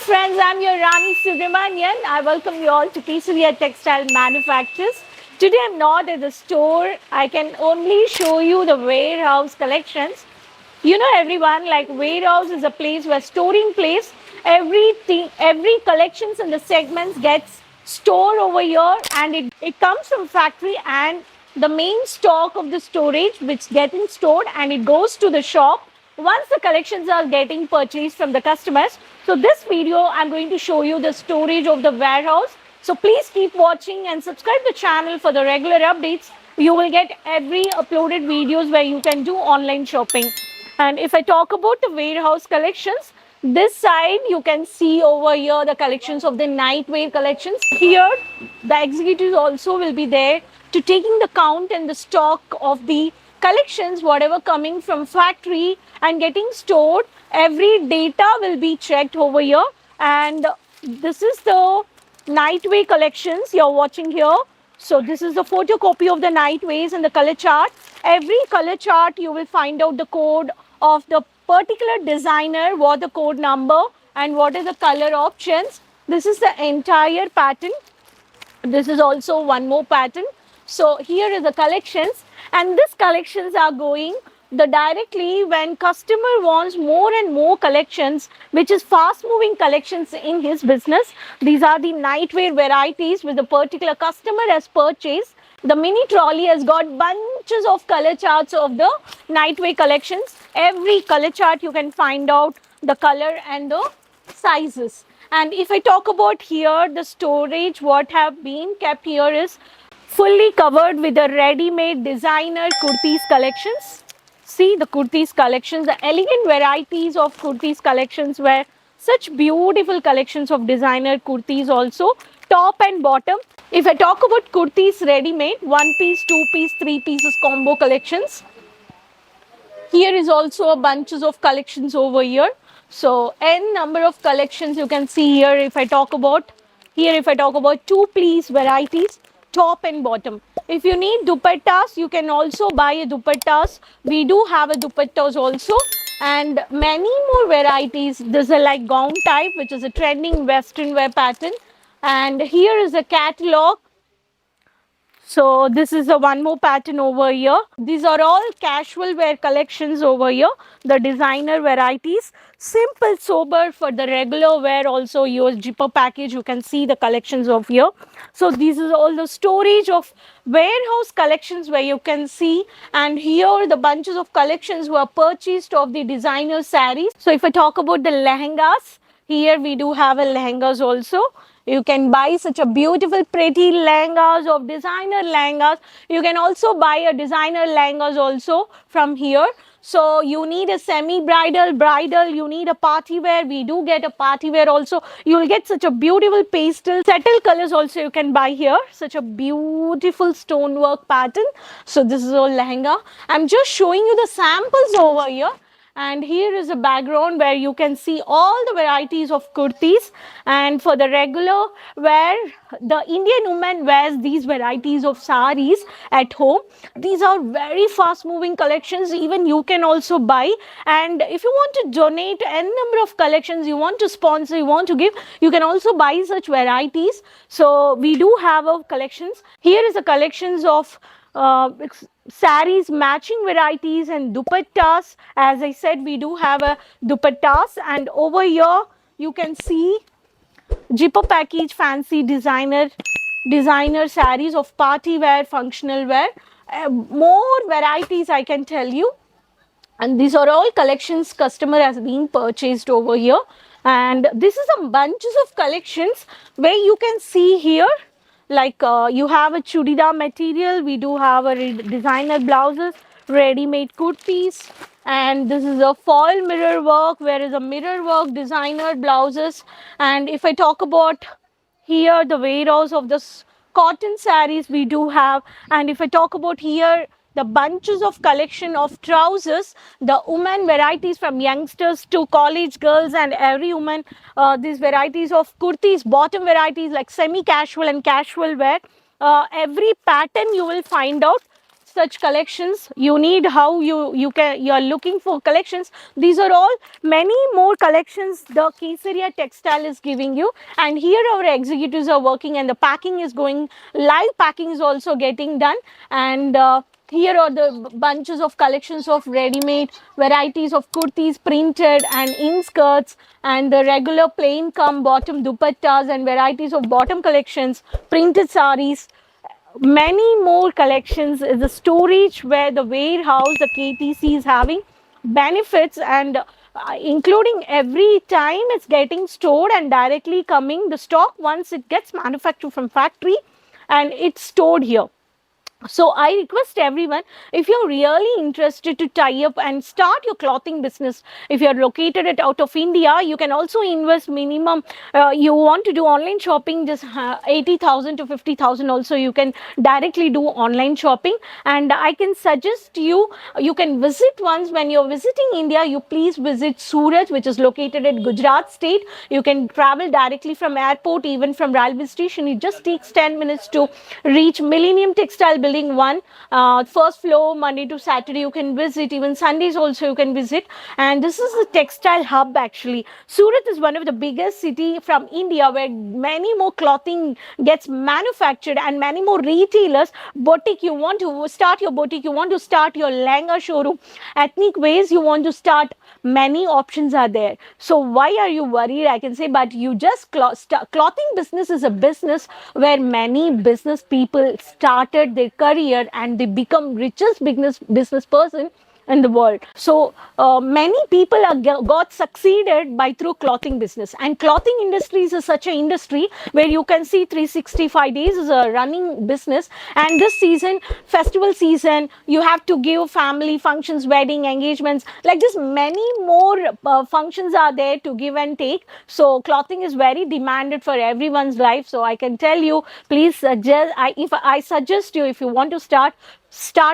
friends, I'm your Rani Subramanian. I welcome you all to Kesaria Textile Manufacturers. Today I'm not at the store. I can only show you the warehouse collections. You know everyone, like warehouse is a place where storing place, everything, every collections in the segments gets stored over here and it comes from factory and the main stock of the storage which getting stored and it goes to the shop once the collections are getting purchased from the customers. So this video I'm going to show you the storage of the warehouse. So please keep watching and subscribe the channel for the regular updates. You will get every uploaded videos where you can do online shopping. And if I talk about the warehouse collections, this side you can see over here the collections of the nightwear collections. Here the executives also will be there to taking the count and the stock of the collections whatever coming from factory and getting stored. Every data will be checked over here, and this is the nightwear collections you're watching here. So this is the photocopy of the nightwears and the color chart. Every color chart you will find out the code of the particular designer, what the code number and what is the color options. This is the entire pattern. This is also one more pattern. So here is the collections, and these collections are going the directly when customer wants more and more collections, which is fast moving collections in his business. These are the nightwear varieties which the particular customer has purchased. The mini trolley has got bunches of color charts of the nightwear collections. Every color chart you can find out the color and the sizes. And if I talk about here, the storage what have been kept here is fully covered with the ready-made designer kurtis collections. See the kurtis collections, the elegant varieties of kurtis collections were such beautiful collections of designer kurtis also, top and bottom. If I talk about kurtis ready-made, 1 piece, 2 piece, 3 pieces combo collections. Here is also a bunches of collections over here. So n number of collections you can see here. If I talk about 2 piece varieties, top and bottom. If you need dupattas, you can also buy a dupattas. We do have a dupattas also, and many more varieties. This is like gown type, which is a trending western wear pattern. And here is a catalog. So this is the one more pattern over here. These are all casual wear collections over here. The designer varieties, simple sober for the regular wear also. Your zipper package, you can see the collections of here. So this is all the storage of warehouse collections where you can see, and here the bunches of collections were purchased of the designer sarees. So if I talk about the lehengas, here we do have a lehengas also. You can buy such a beautiful pretty lehengas of designer lehengas. You can also buy a designer lehengas also from here. So you need a semi-bridal, bridal, you need a party wear. We do get a party wear also. You will get such a beautiful pastel, settle colors also you can buy here. Such a beautiful stonework pattern. So this is all lehenga. I'm just showing you the samples over here. And here is a background where you can see all the varieties of kurtis. And for the regular wear, the Indian woman wears these varieties of saris at home. These are very fast moving collections. Even you can also buy. And if you want to donate n number of collections, you want to sponsor, you want to give, you can also buy such varieties. So we do have a collections. Here is the collections of saris, matching varieties and dupattas. As I said, we do have a dupattas, and over here you can see zipper package, fancy designer saris of party wear, functional wear. More varieties I can tell you, and these are all collections customer has been purchased over here. And this is a bunches of collections where you can see here, like you have a chudidar material, we do have a designer blouses, ready-made kurtis, and this is a foil mirror work, where is a mirror work designer blouses. And if I talk about here the warehouse of this cotton sarees we do have, and if I talk about here the bunches of collection of trousers, the woman varieties from youngsters to college girls and every woman, these varieties of kurtis, bottom varieties like semi-casual and casual wear. Every pattern you will find out such collections. You need how you're looking for collections. These are all many more collections the Kesaria Textile is giving you, and here our executives are working and the packing is going live. Packing is also getting done, and here are the bunches of collections of ready-made varieties of kurtis, printed and in skirts, and the regular plain come bottom dupattas and varieties of bottom collections, printed saris. Many more collections is the storage where the warehouse, the KTC is having benefits, and including every time it's getting stored and directly coming the stock once it gets manufactured from factory and it's stored here. So I request everyone, if you're really interested to tie up and start your clothing business, if you're located out of India, you can also invest minimum, you want to do online shopping, just 80,000 to 50,000 also you can directly do online shopping. And I can suggest you, you can visit once when you're visiting India, you please visit Surat, which is located at Gujarat state. You can travel directly from airport, even from railway station. It just takes 10 minutes to reach Millennium Textile Building 1, first floor. Monday to Saturday you can visit, even Sundays also you can visit. And this is the textile hub actually. Surat is one of the biggest city from India where many more clothing gets manufactured and many more retailers. Boutique, you want to start your boutique, you want to start your lehenga showroom, ethnic ways you want to start, many options are there. So why are you worried, I can say, but you just clothing business is a business where many business people started their career and they become richest business person in the world. So many people are got succeeded by through clothing business, and clothing industries is such an industry where you can see 365 days is a running business. And this season, festival season, you have to give family functions, wedding, engagements, like this many more functions are there to give and take. So clothing is very demanded for everyone's life. So I can tell you, please suggest, if I suggest you, if you want to start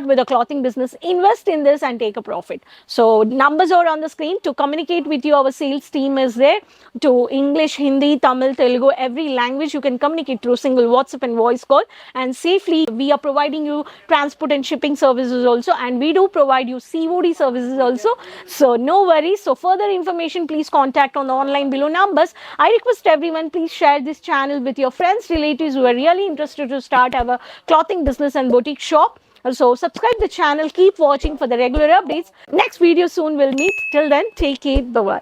with a clothing business, invest in this and take a profit. So numbers are on the screen. To communicate with you, our sales team is there. To English, Hindi, Tamil, Telugu, every language you can communicate through single WhatsApp and voice call, and safely. We are providing you transport and shipping services also, and we do provide you COD services also. So no worries. So further information, please contact on the online below numbers. I request everyone, please share this channel with your friends, relatives who are really interested to start our clothing business and boutique shop. So subscribe the channel, keep watching for the regular updates. Next video soon we'll meet. Till then, take care. Bye-bye.